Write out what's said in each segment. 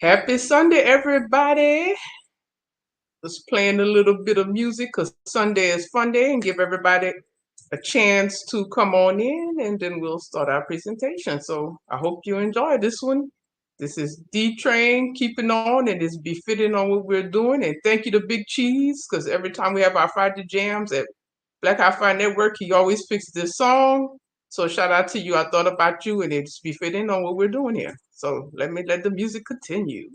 Happy Sunday, everybody. Just playing a little bit of music because Sunday is fun day and give everybody a chance to come on in and then we'll start our presentation. So I hope you enjoy this one. This is D Train keeping on and it's befitting on what we're doing. And thank you to Big Cheese because every time we have our Friday jams at Black Hi-Fi Network, he always picks this song. So shout out to you. I thought about you and it's befitting on what we're doing here. So let the music continue.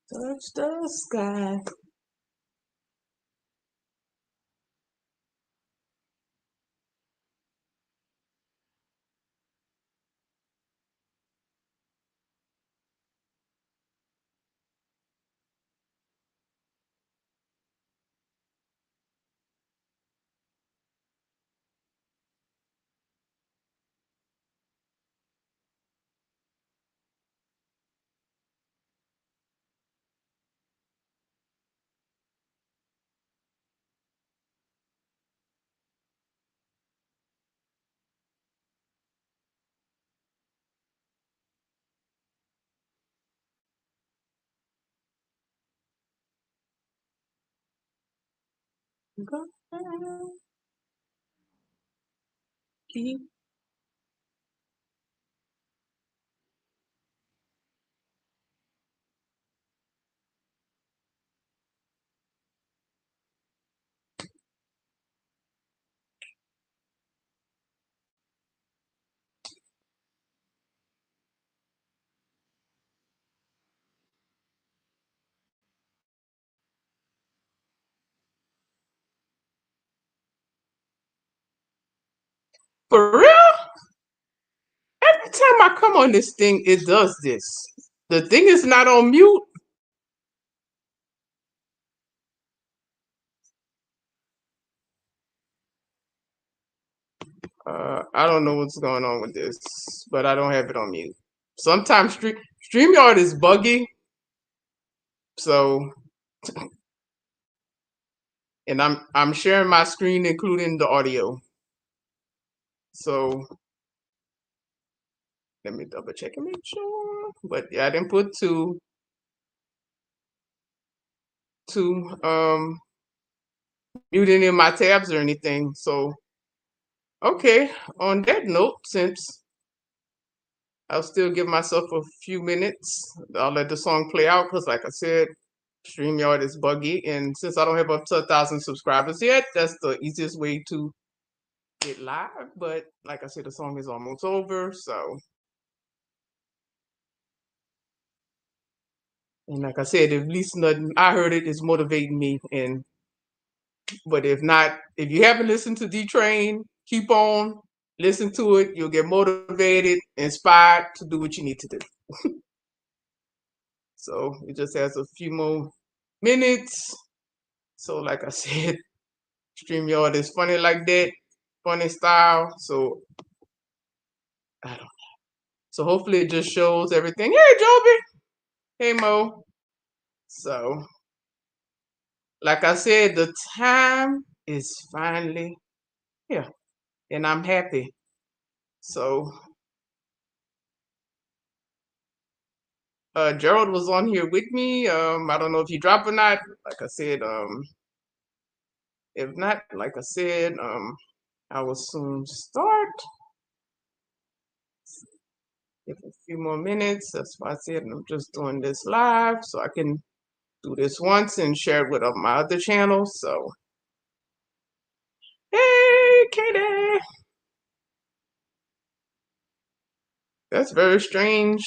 Touch the sky. Keep for real? Every time I come on this thing, it does this. The thing is not on mute. I don't know what's going on with this, but I don't have it on mute. Sometimes StreamYard is buggy, so and I'm sharing my screen, including the audio. So let me double check and make sure. But yeah, I didn't put to mute any of my tabs or anything. So okay, on that note, since I'll still give myself a few minutes, I'll let the song play out because like I said, StreamYard is buggy. And since I don't have up to 1,000 subscribers yet, that's the easiest way to get live. But like I said, the song is almost over. So, and like I said, at least nothing I heard it is motivating me. And but if not, if you haven't listened to D Train, keep on, listen to it. You'll get motivated, inspired to do what you need to do. So it just has a few more minutes. So like I said, StreamYard is funny like that, funny style. So I don't know. So hopefully it just shows everything. Hey Joby. Hey Mo. So like I said, the time is finally here. And I'm happy. So Gerald was on here with me. I don't know if he dropped or not. Like I said, if not, like I said, I will soon start. Give a few more minutes. That's why I said I'm just doing this live so I can do this once and share it with my other channels. So Friday. That's very strange.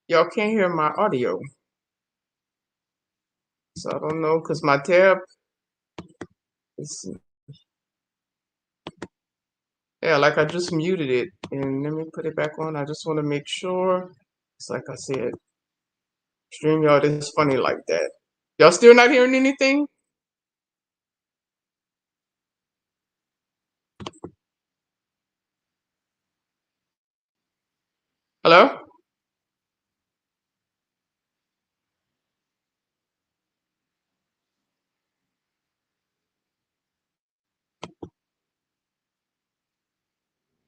Y'all can't hear my audio. So I don't know, because my tab is, yeah, like I just muted it. And let me put it back on. I just want to make sure. It's like I said, StreamYard is funny like that. Y'all still not hearing anything? Hello?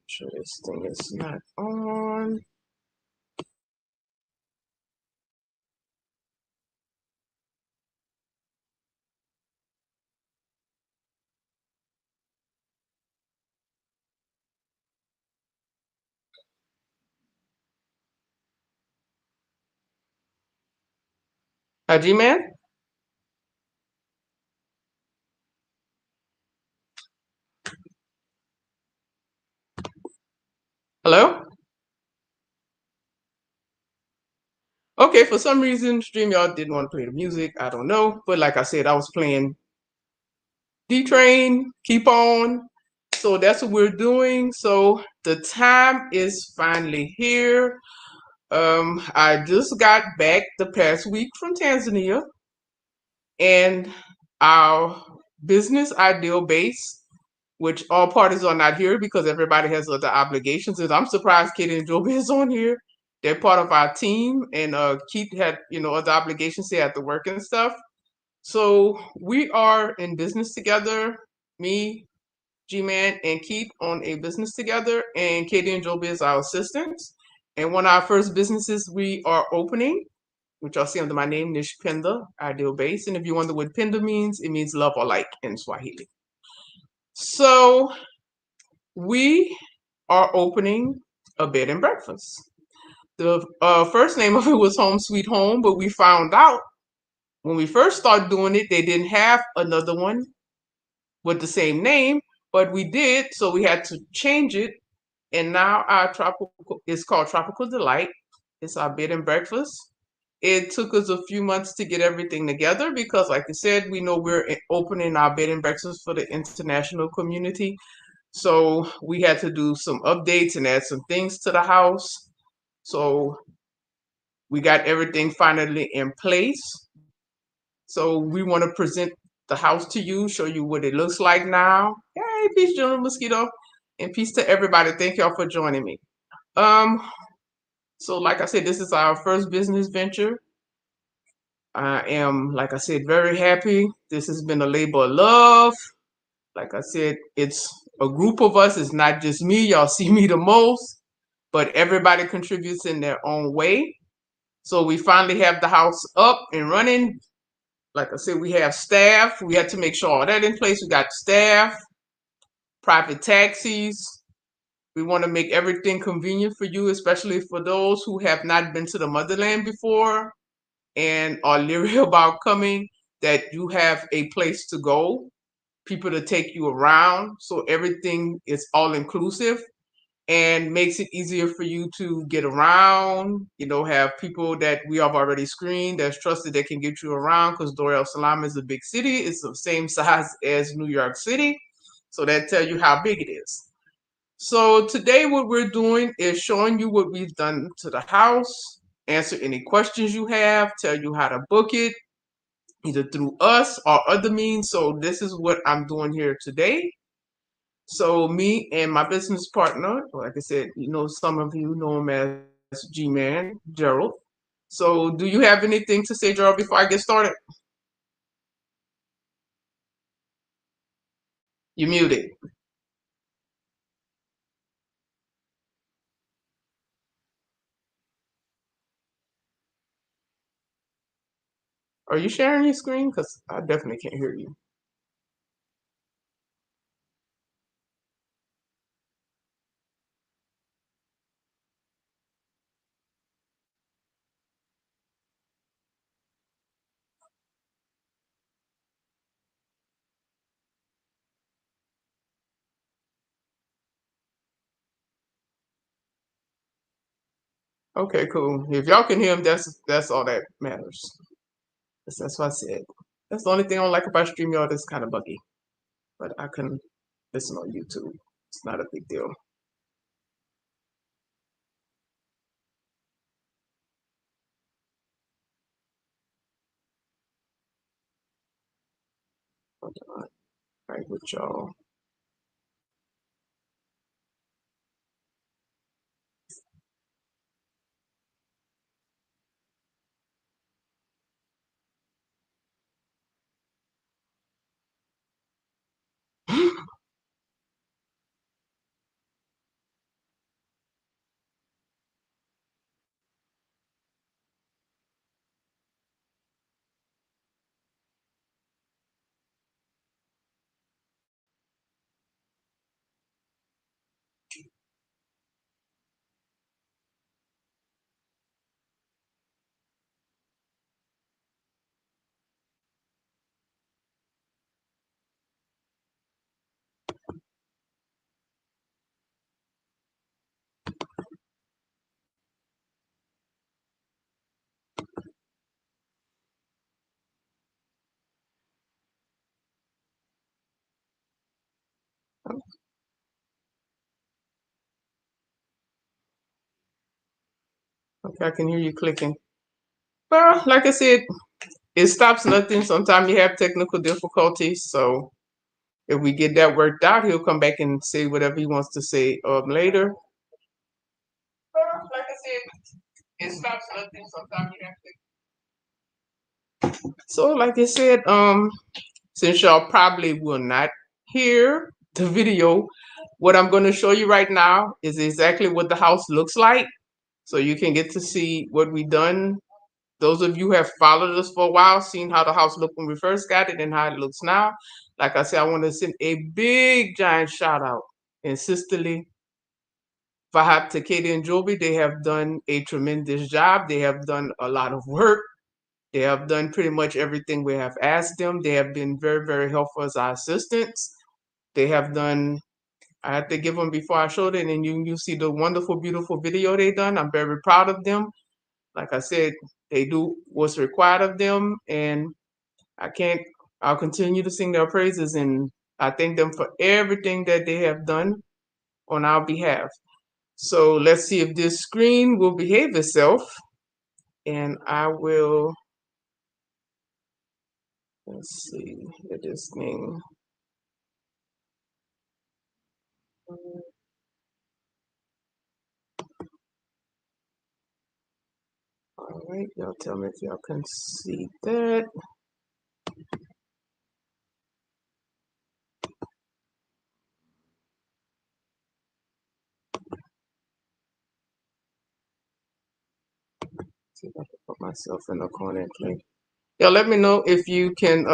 Sure this thing is not on. Hi, G-Man? Hello? Okay, for some reason, StreamYard didn't want to play the music. I don't know. But like I said, I was playing D-Train, Keep On. So that's what we're doing. So the time is finally here. I just got back the past week from Tanzania, and our business ideal base, which all parties are not here because everybody has other obligations. And I'm surprised Katie and Joby is on here. They're part of our team, and Keith had other obligations. He had to work and stuff. So we are in business together. Me, G-Man, and Keith on a business together, and Katie and Joby is our assistants. And one of our first businesses we are opening, which y'all see under my name, Nish Pinda, Ideal Base. And if you wonder what Pinda means, it means love or like in Swahili. So we are opening a bed and breakfast. The first name of it was Home Sweet Home, but we found out when we first started doing it, they didn't have another one with the same name, but we did, so we had to change it. And now our tropical is called Tropical Delight. It's our bed and breakfast. It took us a few months to get everything together because, like I said, we know we're opening our bed and breakfast for the international community. So we had to do some updates and add some things to the house. So we got everything finally in place. So we want to present the house to you, show you what it looks like now. Hey, peace, General Mosquito, and peace to everybody. Thank y'all for joining me. So like I said, this is our first business venture. I am, like I said, very happy. This has been a labor of love. Like I said, it's a group of us. It's not just me. Y'all see me the most, but everybody contributes in their own way. So we finally have the house up and running. Like I said, we have staff. We had to make sure all that in place. We got staff, private taxis. We want to make everything convenient for you, especially for those who have not been to the motherland before and are leery about coming, that you have a place to go, people to take you around. So everything is all inclusive and makes it easier for you to get around, have people that we have already screened that's trusted that can get you around, because Salaam is a big city. It's the same size as New York City. So that tells you how big it is. So today what we're doing is showing you what we've done to the house, answer any questions you have, tell you how to book it, either through us or other means. So this is what I'm doing here today. So me and my business partner, like I said, some of you know him as G-Man, Gerald. So do you have anything to say, Gerald, before I get started? You're muted. Are you sharing your screen? Because I definitely can't hear you. Okay, cool. If y'all can hear him, that's all that matters. That's what I said. That's the only thing I don't like about StreamYard. It's kind of buggy, but I can listen on YouTube. It's not a big deal. Hold on, right with y'all. Okay, I can hear you clicking. Well, like I said, it stops nothing. Sometimes you have technical difficulties. So if we get that worked out, he'll come back and say whatever he wants to say later. Well, like I said, it stops nothing. Sometimes you have to. So, like I said, since y'all probably will not hear the video, what I'm going to show you right now is exactly what the house looks like. So you can get to see what we done. Those of you who have followed us for a while, seen how the house looked when we first got it and how it looks now. Like I said, I want to send a big giant shout out and sisterly Fahad to Katie and Joby. They have done a tremendous job. They have done a lot of work. They have done pretty much everything we have asked them. They have been very, very helpful as our assistants. They have done, I had to give them before I showed it, and you see the wonderful, beautiful video they done. I'm very proud of them. Like I said, they do what's required of them, and I can't, I'll continue to sing their praises, and I thank them for everything that they have done on our behalf. So let's see if this screen will behave itself, and I will, let's see, let this thing. All right, y'all tell me if y'all can see that. See if I can put myself in the corner and play. Yeah, let me know if you can,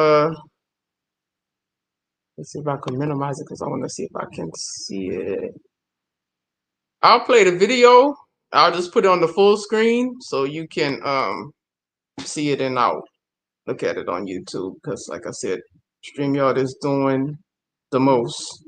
let's see if I can minimize it because I want to see if I can see it. I'll play the video. I'll just put it on the full screen so you can see it, and I'll look at it on YouTube because like I said, StreamYard is doing the most.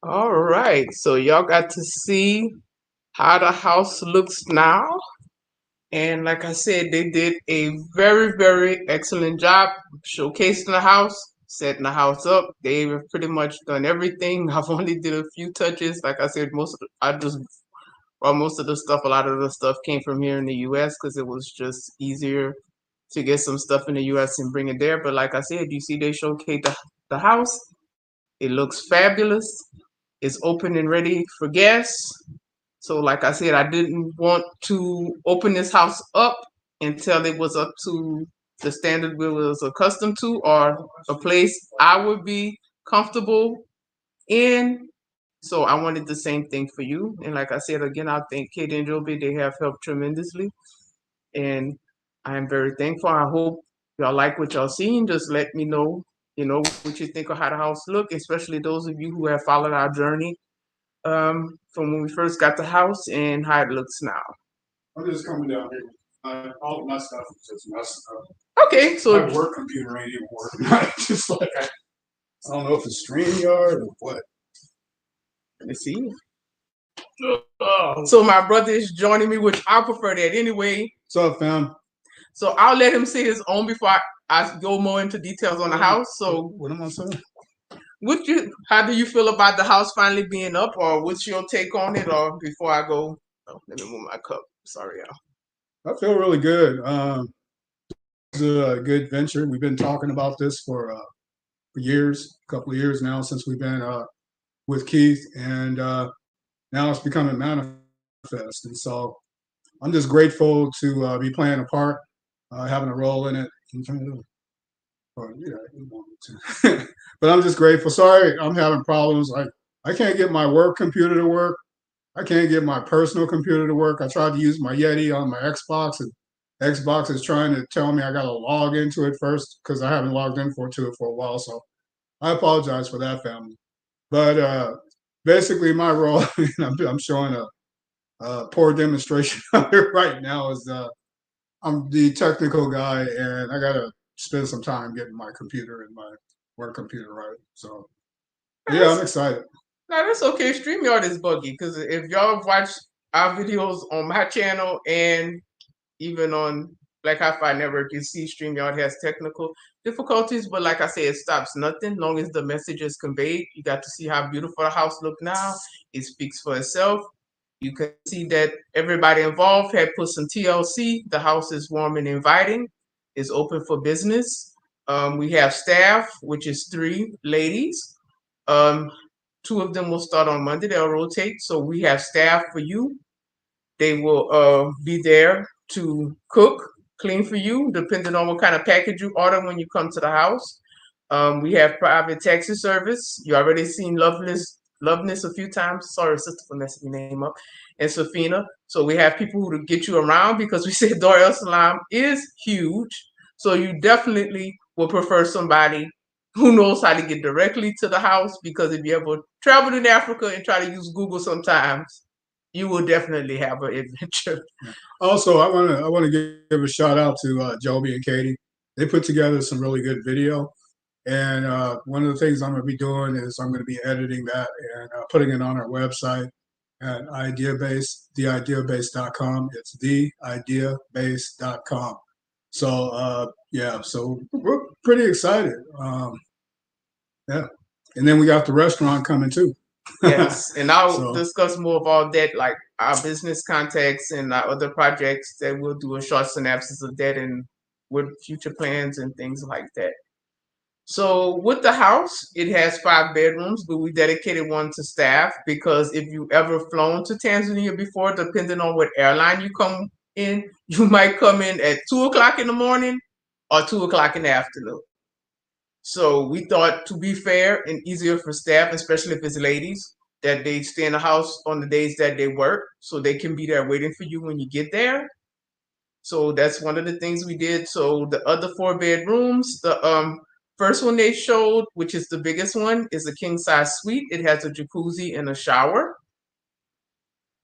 All right, so y'all got to see how the house looks now. And like I said, they did a very, very excellent job showcasing the house, setting the house up. They've pretty much done everything. I've only did a few touches. Like I said, I just brought most of the stuff. A lot of the stuff came from here in the U.S. because it was just easier to get some stuff in the U.S. and bring it there. But like I said, you see, they showcase the house. It looks fabulous. It's open and ready for guests. So like I said, I didn't want to open this house up until it was up to the standard we was accustomed to, or a place I would be comfortable in. So I wanted the same thing for you. And like I said, again, I thank Katie and Joby. They have helped tremendously. And I am very thankful. I hope y'all like what y'all seen. Just let me know, what you think of how the house look, especially those of you who have followed our journey from when we first got the house and how it looks now. I'm just coming down here. All of my stuff is just messed up. Okay, so my work computer ain't even working. Just like I don't know if it's StreamYard or what. Let me see. So my brother is joining me, which I prefer that anyway. What's up, fam? So I'll let him say his own before I go more into details on the house. So what am I saying? How do you feel about the house finally being up, or what's your take on it? Or before I go, let me move my cup. Sorry, y'all. I feel really good. It's a good venture. We've been talking about this for years, a couple of years now since we've been with Keith, and now it's becoming manifest. And so I'm just grateful to be playing a part, having a role in it. But I'm just grateful. Sorry, I'm having problems. I can't get my work computer to work. I can't get my personal computer to work. I tried to use my Yeti on my Xbox, and Xbox is trying to tell me I got to log into it first because I haven't logged into it for a while. So I apologize for that, family. But basically, my role, I'm showing a poor demonstration of it right now, is I'm the technical guy, and I got to spend some time getting my computer and my work computer right. So, yeah, I'm excited. No, that's okay. StreamYard is buggy because if y'all have watched our videos on my channel and even on Black Hi-Fi Network, you see StreamYard has technical difficulties, but like I said, it stops nothing long as the message is conveyed. You got to see how beautiful the house look now. It speaks for itself. You can see that everybody involved had put some TLC. The house is warm and inviting. It's open for business. We have staff, which is 3 ladies. 2 of them will start on Monday. They'll rotate. So we have staff for you. They will be there to cook, clean for you, depending on what kind of package you order when you come to the house. We have private taxi service. You already seen Loveness a few times. Sorry, sister, for messing your name up. And Safina. So we have people who to get you around because we said Dar es Salaam is huge. So you definitely will prefer somebody who knows how to get directly to the house, because if you ever traveled in Africa and try to use Google sometimes, you will definitely have an adventure. Also, I want to give a shout out to Joby and Katie. They put together some really good video. And one of the things I'm going to be doing is I'm going to be editing that and putting it on our website at theideabase.com. It's theideabase.com. So, yeah, so we're pretty excited. Yeah. And then we got the restaurant coming too. Yes, and I'll discuss more about that, like our business contacts and our other projects, that we'll do a short synopsis of that and what future plans and things like that. So with the house, it has 5 bedrooms, but we dedicated one to staff because if you ever flown to Tanzania before, depending on what airline you come in, you might come in at 2 o'clock in the morning or 2 o'clock in the afternoon. So we thought to be fair and easier for staff, especially if it's ladies, that they stay in the house on the days that they work, so they can be there waiting for you when you get there. So that's one of the things we did. So the other 4 bedrooms, the first one they showed, which is the biggest one, is a king size suite. It has a jacuzzi and a shower.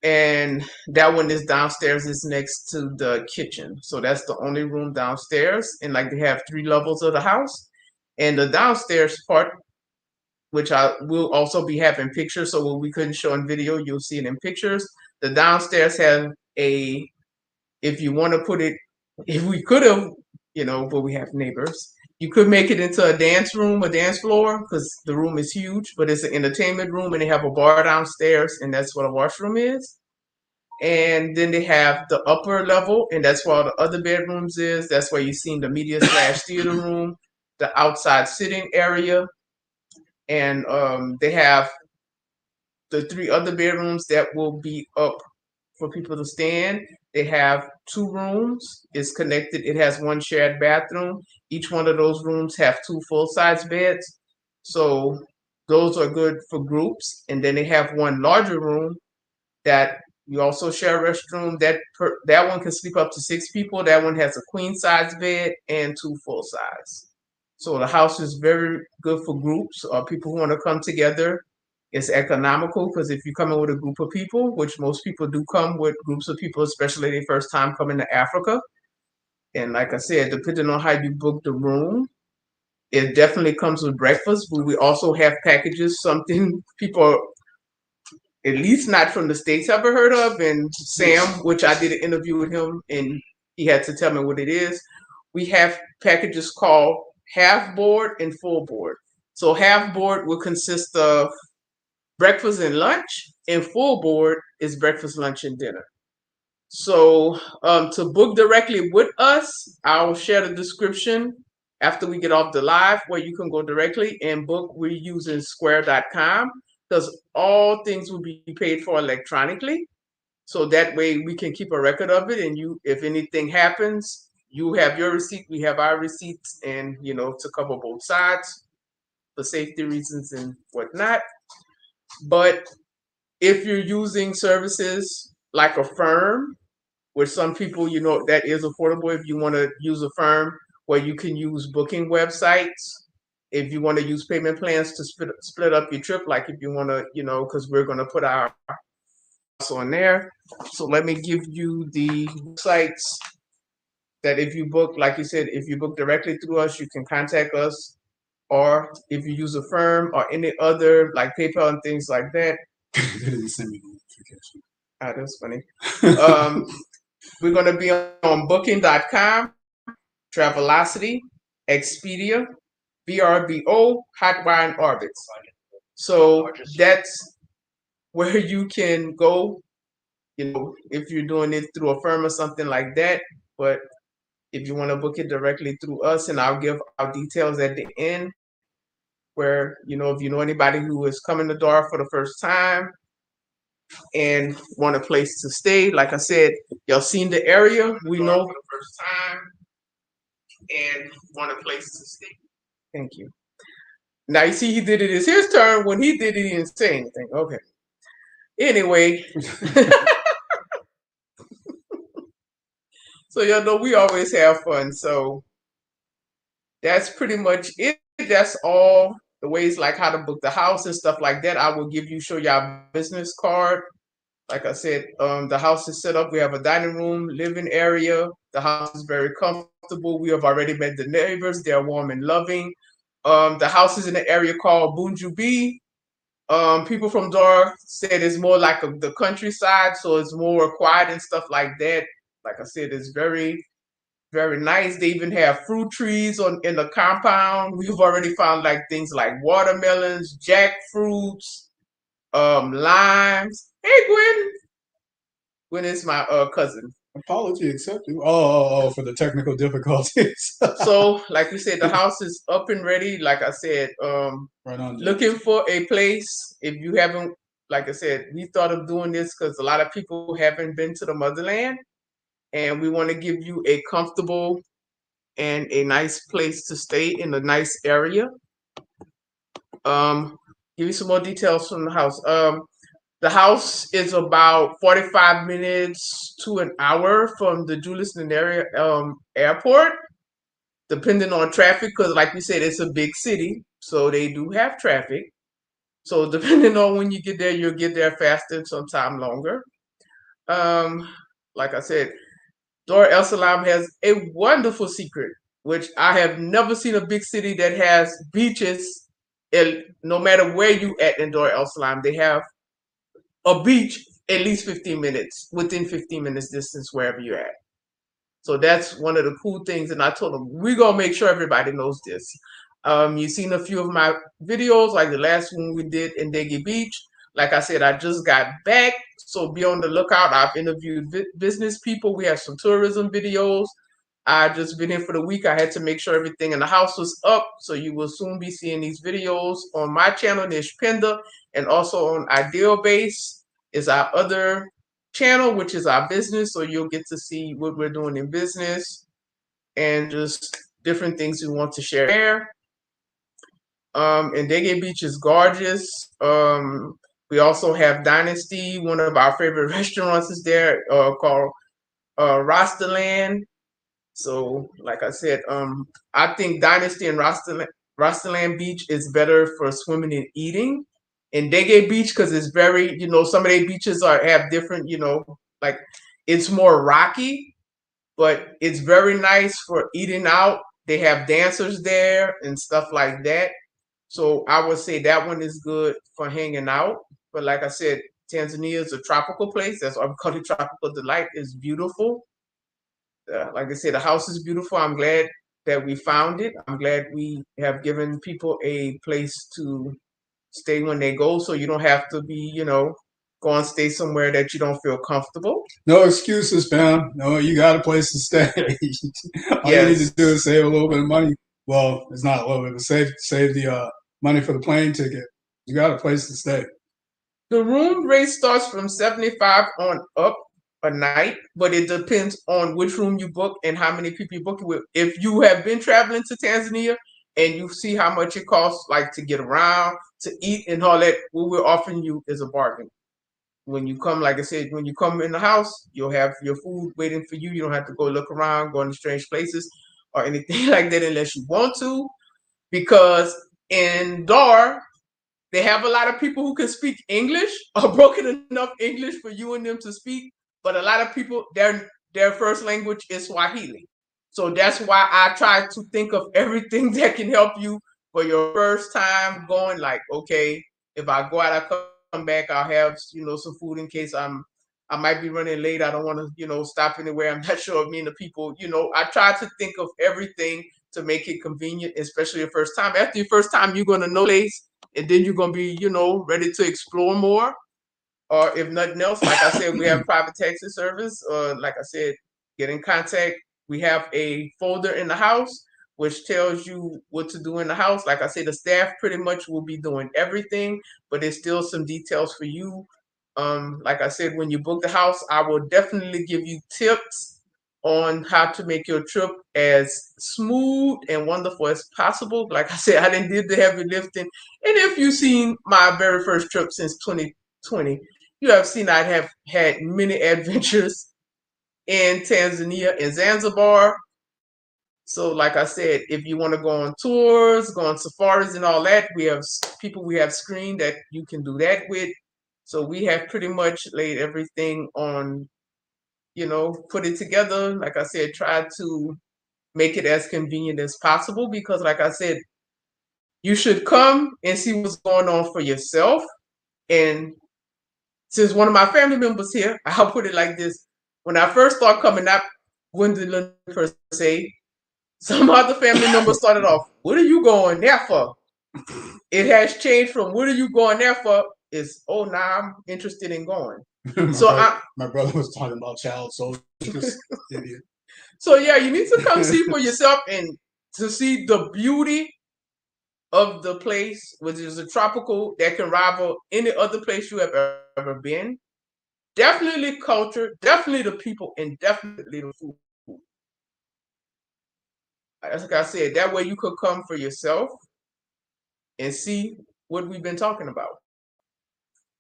And that one is downstairs, is next to the kitchen. So that's the only room downstairs. And like they have 3 levels of the house. And the downstairs part, which I will also be having pictures. So what we couldn't show in video, you'll see it in pictures. The downstairs have a, if you want to put it, if we could have, but we have neighbors, you could make it into a dance room, a dance floor, because the room is huge, but it's an entertainment room and they have a bar downstairs, and that's what a washroom is. And then they have the upper level, and that's where all the other bedrooms is. That's where you seen the media / theater room, the outside sitting area, and they have the 3 other bedrooms that will be up for people to stand. They have 2 rooms. It's connected. It has one shared bathroom. Each one of those rooms have 2 full-size beds. So those are good for groups. And then they have one larger room that you also share a restroom. That one can sleep up to 6 people. That one has a queen size bed and 2 full size. So the house is very good for groups or people who want to come together. It's economical because if you come in with a group of people, which most people do come with groups of people, especially their first time coming to Africa. And like I said, depending on how you book the room, it definitely comes with breakfast, but we also have packages, something people, at least not from the States, ever heard of. And Sam, which I did an interview with him, and he had to tell me what it is. We have packages called half board and full board. So half board will consist of breakfast and lunch, and full board is breakfast, lunch, and dinner. So to book directly with us, I'll share the description after we get off the live where you can go directly and book. We're using square.com because all things will be paid for electronically. So that way we can keep a record of it, and you, if anything happens, you have your receipt, we have our receipts, and to cover both sides for safety reasons and whatnot. But if you're using services like a firm, with some people, that is affordable. If you want to use a firm where you can use booking websites, if you want to use payment plans to split up your trip, like if you want to, because we're going to put our on there. So let me give you the sites that if you book, like you said, if you book directly through us, you can contact us. Or if you use a firm or any other like PayPal and things like that. They didn't send me the notification. Ah, that's funny. We're going to be on booking.com, Travelocity, Expedia, Vrbo, Hotwire, and Orbitz. So that's where you can go, if you're doing it through a firm or something like that. But if you want to book it directly through us, and I'll give our details at the end, where, if you know anybody who is coming to DAR for the first time and want a place to stay, like I said, y'all seen the area, we know for the first time and want a place to stay. Thank you. Now you see he did it. It's his turn. When he did it, he didn't say anything. Okay. Anyway. So y'all know we always have fun. So that's pretty much it. That's all the ways, like how to book the house and stuff like that. I will show y'all business card. Like I said, the house is set up. We have a dining room, living area. The house is very comfortable. We have already met the neighbors. They're warm and loving. The house is in an area called Bunjubi. People from Dar said it's more like the countryside, so it's more quiet and stuff like that. Like I said, it's very, very nice. They even have fruit trees in the compound. We've already found like things like watermelons, jackfruits, limes. Hey, Gwen. Gwen is my cousin. Apology accepted. Oh, for the technical difficulties. So, like we said, the house is up and ready. Like I said, Right on. looking for a place. If you haven't, like I said, we thought of doing this because a lot of people haven't been to the motherland, and we want to give you a comfortable and a nice place to stay in a nice area. Give you some more details from the house. The house is about 45 minutes to an hour from the Julius Nyerere airport, depending on traffic, because like we said, it's a big city, so they do have traffic. So depending on when you get there, you'll get there faster, sometime longer. Um, like I said, Dar es Salaam has a wonderful secret, which I have never seen a big city that has beaches. No matter where you at in Dar es Salaam, they have a beach at least 15 minutes, within 15 minutes distance wherever you're at. So that's one of the cool things. And I told them, we're going to make sure everybody knows this. You've seen a few of my videos, like the last one we did in Degi Beach. Like I said, I just got back. So be on the lookout. I've interviewed business people. We have some tourism videos. I just been here for the week. I had to make sure everything in the house was up. So you will soon be seeing these videos on my channel, Nish Penda, and also on Ideal Base is our other channel, which is our business. So you'll get to see what we're doing in business and just different things we want to share there. And Dege Beach is gorgeous. We also have Dynasty. One of our favorite restaurants is there called Rastaland. So, like I said, I think Dynasty and Rastaland Beach is better for swimming and eating. And Dege Beach, because it's very, some of their beaches have different, like it's more rocky, but it's very nice for eating out. They have dancers there and stuff like that. So I would say that one is good for hanging out. But like I said, Tanzania is a tropical place. That's why we call it Tropical Delight. It's beautiful. Like I said, the house is beautiful. I'm glad that we found it. I'm glad we have given people a place to stay when they go, so you don't have to be, go and stay somewhere that you don't feel comfortable. No excuses, fam. No, you got a place to stay. All you need to do is save a little bit of money. Well, it's not a little bit, but save the money for the plane ticket. You got a place to stay. The room rate starts from 75 on up a night, but it depends on which room you book and how many people you book it with. If you have been traveling to Tanzania and you see how much it costs, like to get around, to eat and all that, what we're offering you is a bargain. When you come, like I said, when you come in the house, you'll have your food waiting for you. You don't have to go look around, go into strange places or anything like that unless you want to. Because in Dar, they have a lot of people who can speak English or broken enough English for you and them to speak. But a lot of people, their first language is Swahili. So that's why I try to think of everything that can help you for your first time going. Like, okay, if I go out, I come back, I'll have some food in case I might be running late. I don't want to stop anywhere. I'm not sure of me and the people. I try to think of everything to make it convenient, especially your first time. After your first time, you're gonna know place, and then you're gonna be ready to explore more. Or if nothing else, like I said, we have private taxi service. Like I said, get in contact. We have a folder in the house which tells you what to do in the house. Like I said, the staff pretty much will be doing everything, but there's still some details for you. Like I said, when you book the house, I will definitely give you tips on how to make your trip as smooth and wonderful as possible. Like I said, I didn't did the heavy lifting. And if you've seen my very first trip since 2020, you have seen I have had many adventures in Tanzania and Zanzibar. So like I said, if you want to go on tours, go on safaris and all that, we have people we have screened that you can do that with. So we have pretty much laid everything on, put it together. Like I said, try to make it as convenient as possible because like I said, you should come and see what's going on for yourself. And since one of my family members here, I'll put it like this. When I first started coming up, Gwendolyn per se, some other family members started off, what are you going there for? It has changed from what are you going there for is, oh, now I'm interested in going. So my brother was talking about child soldiers. Idiot. so yeah, you need to come see for yourself and to see the beauty of the place, which is a tropical that can rival any other place you have ever been. Definitely culture, definitely the people, and definitely the food. Like I said, that way you could come for yourself and see what we've been talking about.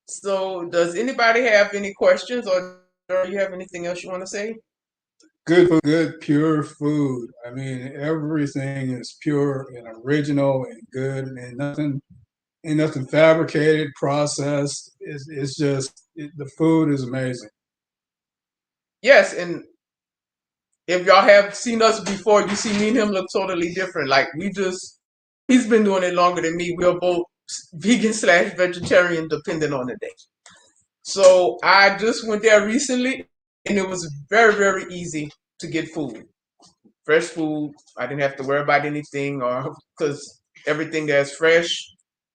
So, does anybody have any questions, or do you have anything else you want to say? Good food, good pure food. I mean, everything is pure and original and good, and nothing fabricated, processed. It's just the food is amazing. Yes, and if y'all have seen us before, you see me and him look totally different. Like he's been doing it longer than me. We're both vegan slash vegetarian, depending on the day. So I just went there recently, and it was very, very easy to get food, fresh food. I didn't have to worry about anything, or because everything that's fresh,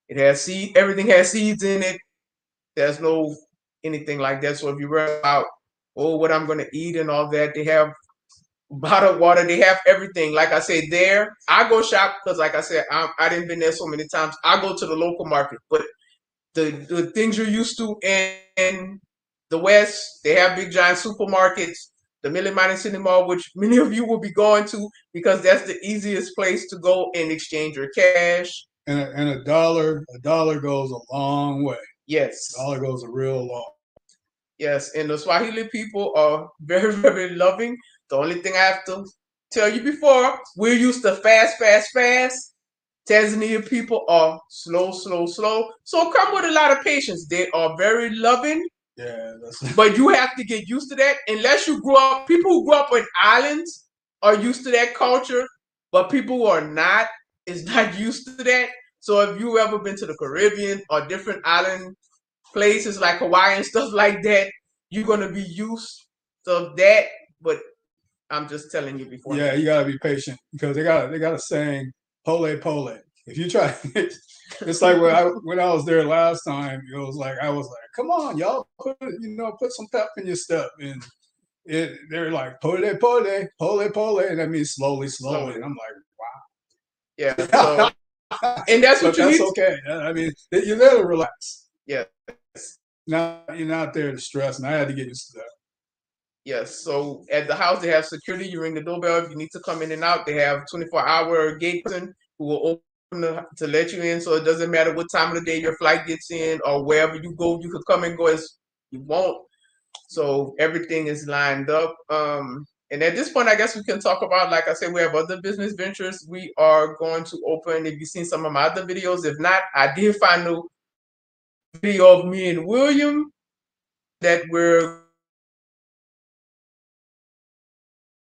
it has seed. Everything has seeds in it. There's no anything like that. So if you worry about what I'm gonna eat and all that, they have bottled water. They have everything. Like I said, there I go shop because, like I said, I didn't been there so many times. I go to the local market, but the things you're used to in the West, they have big giant supermarkets, the Million Mining City Mall, which many of you will be going to because that's the easiest place to go and exchange your cash. And a dollar goes a long way. Yes. A dollar goes a real long. Yes, and the Swahili people are very, very loving. The only thing I have to tell you before, we're used to fast, fast, fast. Tanzania people are slow, slow, slow. So come with a lot of patience. They are very loving. Yeah, but you have to get used to that. Unless you grew up, people who grew up in islands are used to that culture, but people who are not is not used to that. So if you ever been to the Caribbean or different island places like Hawaii and stuff like that, you're gonna be used to that. But I'm just telling you before. Yeah, you gotta be patient because they got a saying, "Pole pole." If you try, it's like when I was there last time. It was like I was like, "Come on, y'all, put some pep in your step." And they're like, "Pole pole pole pole," and that means slowly, slowly. And I'm like, "Wow." Yeah. So, and that's what but you that's need. okay. I mean, you're there to relax. Yeah. You're not there to stress, and I had to get used to that. Yes. So at the house, they have security. You ring the doorbell if you need to come in and out. They have 24-hour gate person who will open to let you in. So it doesn't matter what time of the day your flight gets in or wherever you go, you could come and go as you want. So everything is lined up. And at this point, I guess we can talk about, like I said, we have other business ventures. We are going to open, if you've seen some of my other videos, if not, I did find a video of me and William that we're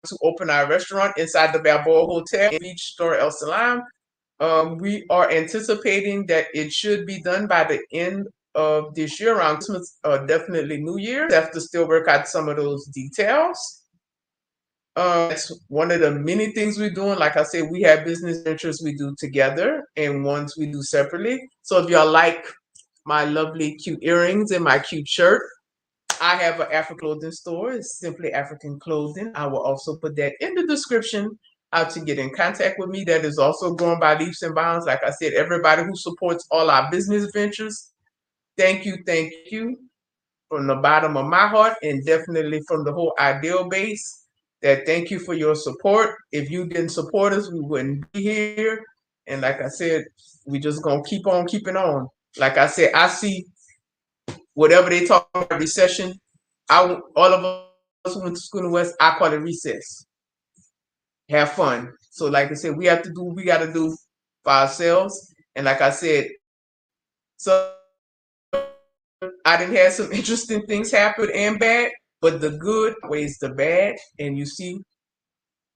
to open our restaurant inside the Balboa Hotel in Beach Store El Salaam. We are anticipating that it should be done by the end of this year, around Christmas, definitely New Year. Have to still work out some of those details. That's one of the many things we're doing. Like I said, we have business ventures we do together and ones we do separately. So if y'all like my lovely cute earrings and my cute shirt, I have an African clothing store. It's simply African Clothing. I will also put that in the description how to get in contact with me. That is also growing by leaps and bounds. Like I said, everybody who supports all our business ventures, thank you from the bottom of my heart and definitely from the whole Ideal base. That thank you for your support. If you didn't support us, we wouldn't be here. And like I said, we just gonna keep on keeping on. Like I said, I see whatever they talk about recession, all of us who went to school in the West, I call it recess. Have fun. So like I said, we have to do what we gotta do for ourselves. And like I said, so I didn't have some interesting things happen and bad, but the good outweighs the bad, and you see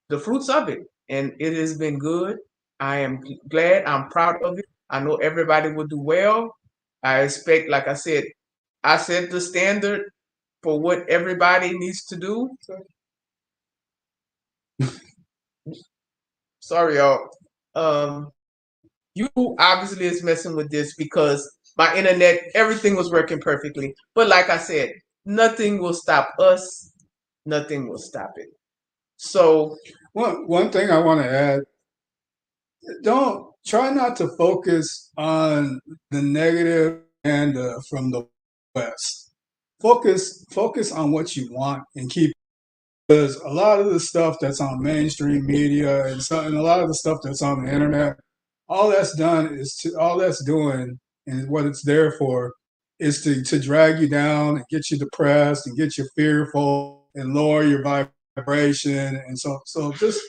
the fruits of it. And it has been good. I am glad. I'm proud of it. I know everybody will do well. I expect, like I said the standard for what everybody needs to do. Sorry, y'all. You obviously is messing with this because my internet, everything was working perfectly. But like I said, nothing will stop us. Nothing will stop it. So one thing I want to add, don't try not to focus on the negative and from the West. Focus on what you want and keep, because a lot of the stuff that's on mainstream media and a lot of the stuff that's on the internet, all that's doing and what it's there for is to drag you down and get you depressed and get you fearful and lower your vibration. And so just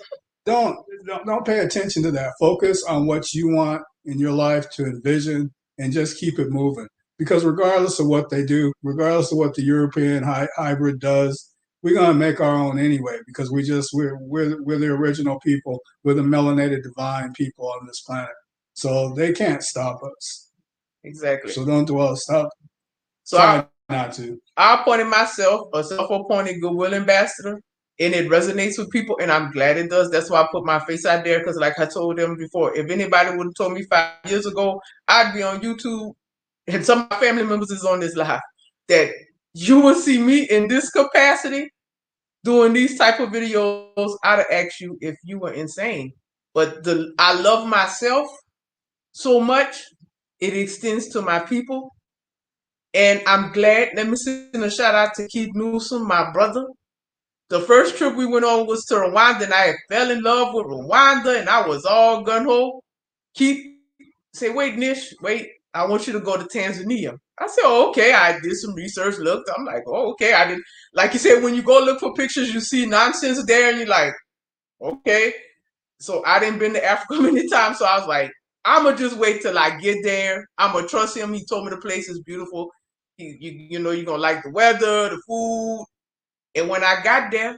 don't don't pay attention to that. Focus on what you want in your life to envision and just keep it moving. Because regardless of what they do, regardless of what the European hybrid does, we're gonna make our own anyway, because we're the original people. We're the melanated divine people on this planet. So they can't stop us. exactly. So don't dwell. Stop. So Try not to. I appointed myself a self-appointed goodwill ambassador, and it resonates with people, and I'm glad it does. That's why I put my face out there, because like I told them before, if anybody would have told me 5 years ago I'd be on YouTube, and some of my family members is on this live, that you will see me in this capacity doing these type of videos, I'd have asked you if you were insane. But I love myself so much, it extends to my people. And I'm glad. Let me send a shout out to Keith Newsom, my brother. The first trip we went on was to Rwanda, and I fell in love with Rwanda, and I was all gun ho. Keith said, "Wait, Nish, wait. I want you to go to Tanzania." I said, "Oh, okay." I did some research, looked. I'm like, "Oh, okay." I did. Like you said, when you go look for pictures, you see nonsense there, and you're like, "Okay." So I didn't been to Africa many times, so I was like, "I'ma just wait till I get there. I'ma trust him." He told me the place is beautiful. You know you're gonna like the weather, the food. And when I got there,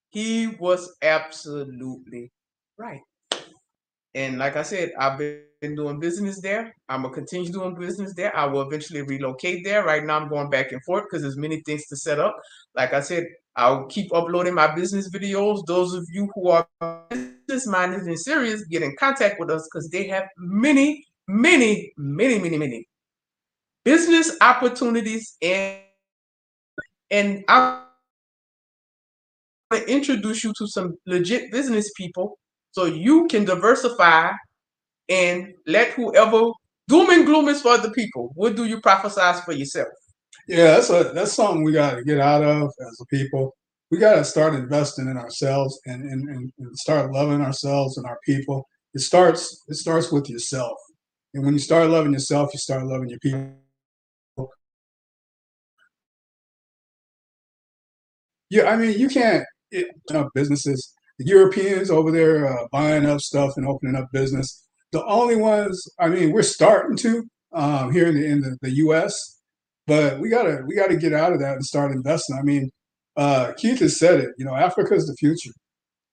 he was absolutely right. And like I said, I've been doing business there. I'm gonna continue doing business there. I will eventually relocate there. Right now, I'm going back and forth because there's many things to set up. Like I said, I'll keep uploading my business videos. Those of you who are business minded and serious, get in contact with us, because they have many, many, many, many, many business opportunities, and I'm going to introduce you to some legit business people so you can diversify and let whoever doom and gloom is for other people. What do you prophesize for yourself? Yeah, that's something we got to get out of as a people. We got to start investing in ourselves and start loving ourselves and our people. It starts with yourself, and when you start loving yourself, you start loving your people. Yeah, I mean, you can't open up businesses. The Europeans over there buying up stuff and opening up business. The only ones, I mean, we're starting to here in the U.S., but we gotta get out of that and start investing. I mean, Keith has said it. Africa is the future.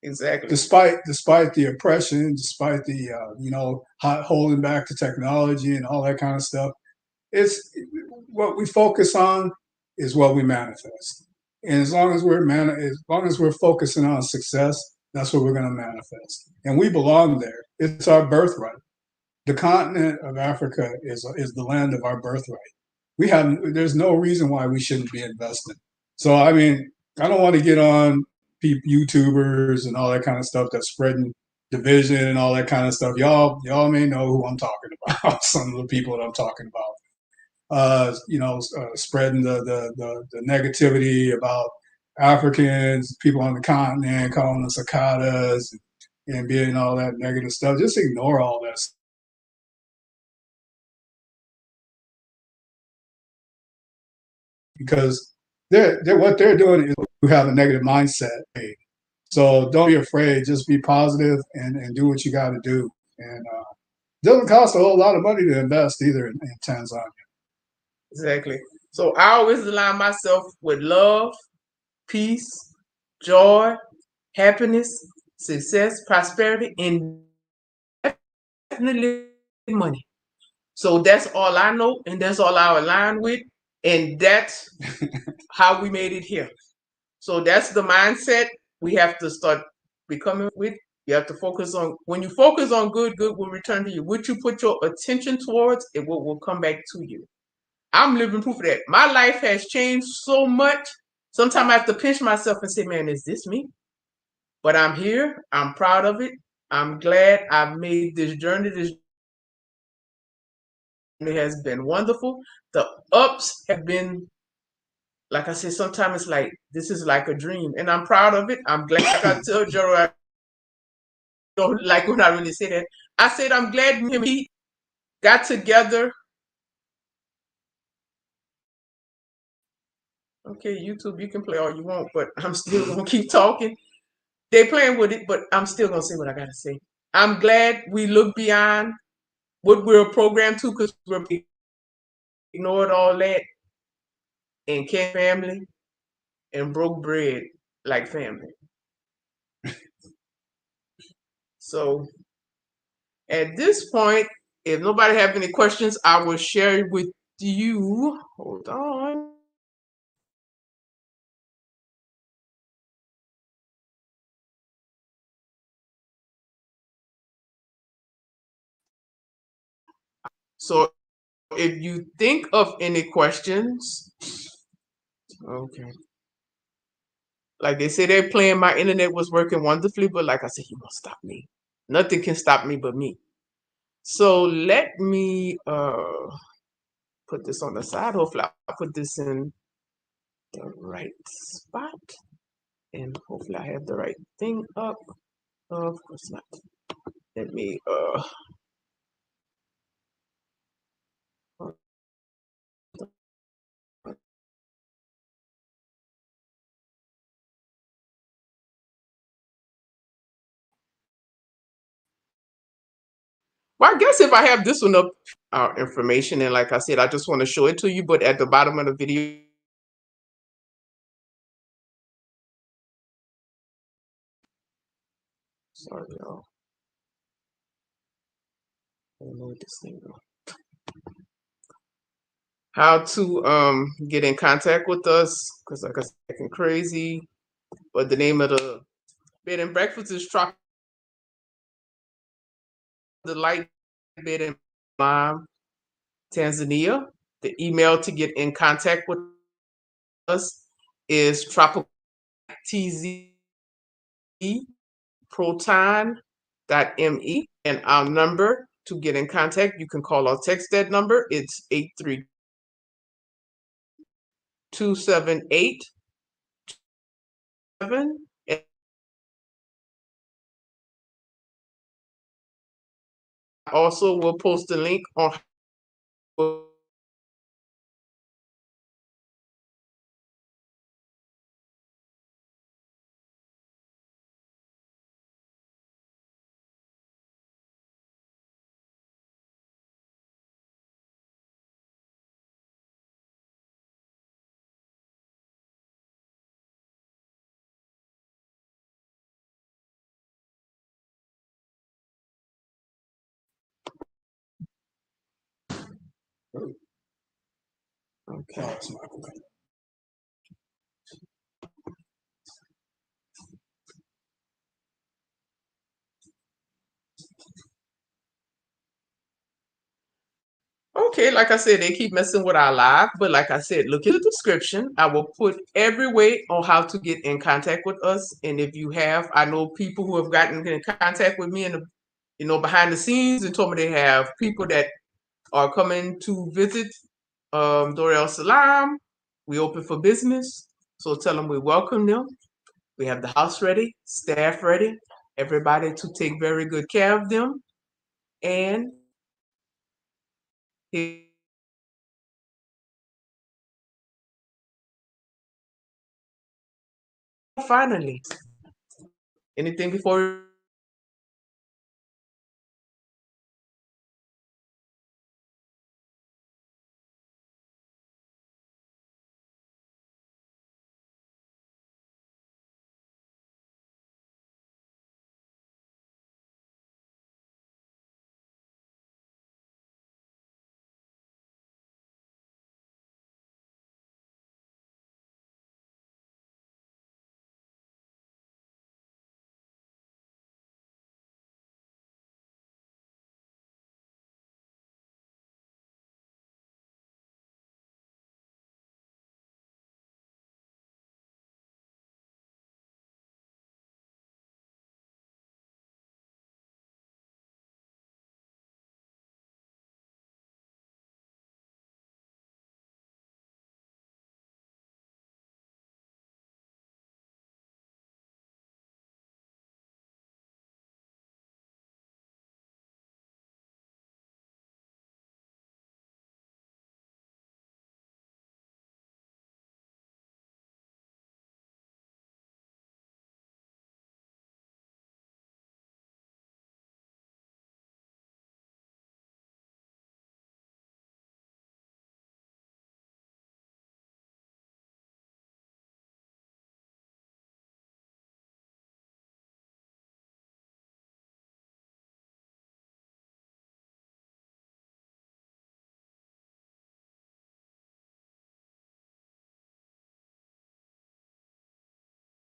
Exactly. Despite the oppression, despite the holding back the technology and all that kind of stuff, it's what we focus on is what we manifest. And as long as we're focusing on success, that's what we're going to manifest. And we belong there. It's our birthright. The continent of Africa is the land of our birthright. There's no reason why we shouldn't be investing. So I mean, I don't want to get on YouTubers and all that kind of stuff that's spreading division and all that kind of stuff. Y'all may know who I'm talking about. Some of the people that I'm talking about. Spreading the negativity about Africans, people on the continent, calling us cicadas and being all that negative stuff. Just ignore all that stuff, because they're what they're doing is to have a negative mindset. So don't be afraid. Just be positive and do what you got to do. And it doesn't cost a whole lot of money to invest either in Tanzania. Exactly. So I always align myself with love, peace, joy, happiness, success, prosperity, and definitely money. So that's all I know, and that's all I align with, and that's how we made it here. So that's the mindset we have to start becoming with. You have to focus on, when you focus on good, good will return to you. What you put your attention towards, it will come back to you. I'm living proof of that. My life has changed so much. Sometimes I have to pinch myself and say, man, is this me? But I'm here. I'm proud of it. I'm glad I've made this journey. This journey has been wonderful. The ups have been, like I said, sometimes it's like, this is like a dream. And I'm proud of it. I'm glad. Like I tell Joe, I don't like when I really say that. I said, I'm glad we got together. Okay, YouTube, you can play all you want, but I'm still going to keep talking. They playing with it, but I'm still going to say what I got to say. I'm glad we look beyond what we're programmed to, because we're ignored all that and can't family and broke bread like family. So at this point, if nobody have any questions, I will share it with you. Hold on. So if you think of any questions, okay. Like they say, they're playing. My internet was working wonderfully, but like I said, you won't stop me. Nothing can stop me but me. So let me put this on the side. Hopefully, I'll put this in the right spot, and hopefully, I have the right thing up. Of course not. Let me Well, I guess if I have this one up, information, and like I said, I just want to show it to you. But at the bottom of the video, sorry, y'all. I don't know what this thing is. How to get in contact with us, because like I said, acting crazy. But the name of the bed and breakfast is the Light Bed and Mom, Tanzania. The email to get in contact with us is tropicaltz.proton.me, and our number to get in contact, you can call or text that number. It's 83278. Also, we'll post the link on. Okay. Okay, like I said, they keep messing with our live, but like I said, look in the description. I will put every way on how to get in contact with us. And if you have, I know people who have gotten in contact with me in the, behind the scenes, and told me they have people that are coming to visit Salaam. We open for business, so tell them we welcome them. We have the house ready, staff ready, everybody to take very good care of them, and finally, anything before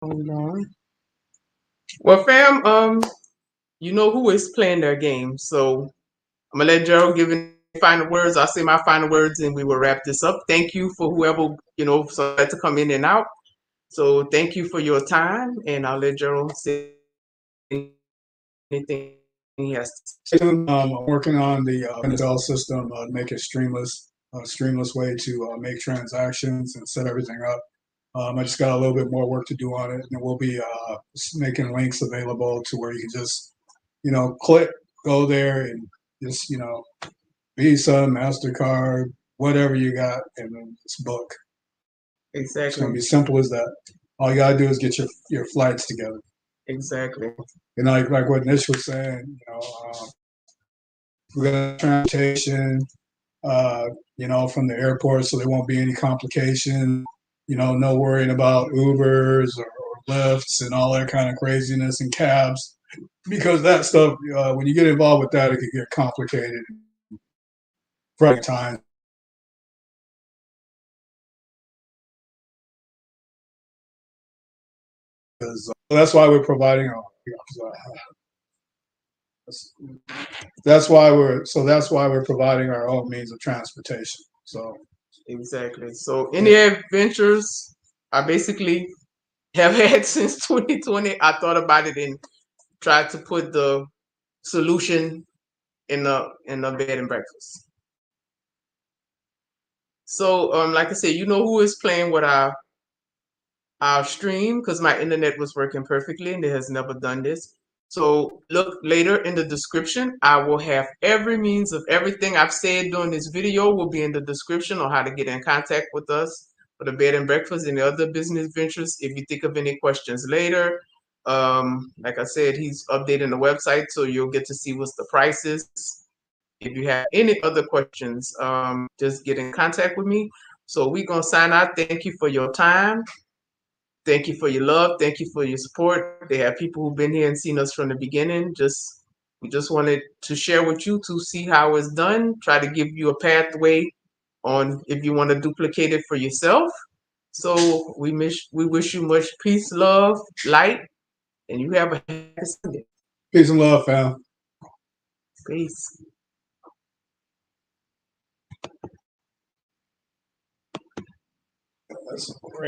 Hold on. Well, fam, you know who is playing their game. So I'm gonna let Gerald give any final words. I'll say my final words and we will wrap this up. Thank you for whoever, so had to come in and out. So thank you for your time, and I'll let Gerald say anything he has to say. Stay tuned. I'm working on the NSL system, make it streamless way to make transactions and set everything up. I just got a little bit more work to do on it, and we'll be making links available to where you can just, click, go there, and just, Visa, MasterCard, whatever you got, and then just book. It's going Exactly. to be simple as that. All you got to do is get your flights together. Exactly. And like what Nish was saying, we're going to transportation, from the airport, so there won't be any complications. No worrying about Ubers or Lyfts and all that kind of craziness and cabs, because that stuff, when you get involved with that, it could get complicated. For time. That's why we're providing. That's why we're providing our own means of transportation. So exactly. So any adventures I basically have had since 2020, I thought about it and tried to put the solution in the bed and breakfast. So like I said, you know who is playing with our stream, because my internet was working perfectly and it has never done this. So look later in the description. I will have every means of everything I've said during this video will be in the description on how to get in contact with us for the bed and breakfast and the other business ventures. If you think of any questions later, like I said, he's updating the website, so you'll get to see what's the prices. If you have any other questions, just get in contact with me. So we're gonna sign out. Thank you for your time. Thank you for your love. Thank you for your support. They have people who've been here and seen us from the beginning. We just wanted to share with you to see how it's done. Try to give you a pathway on if you want to duplicate it for yourself. So we wish you much peace, love, light, and you have a happy Sunday. Peace and love, fam. Peace. That's great.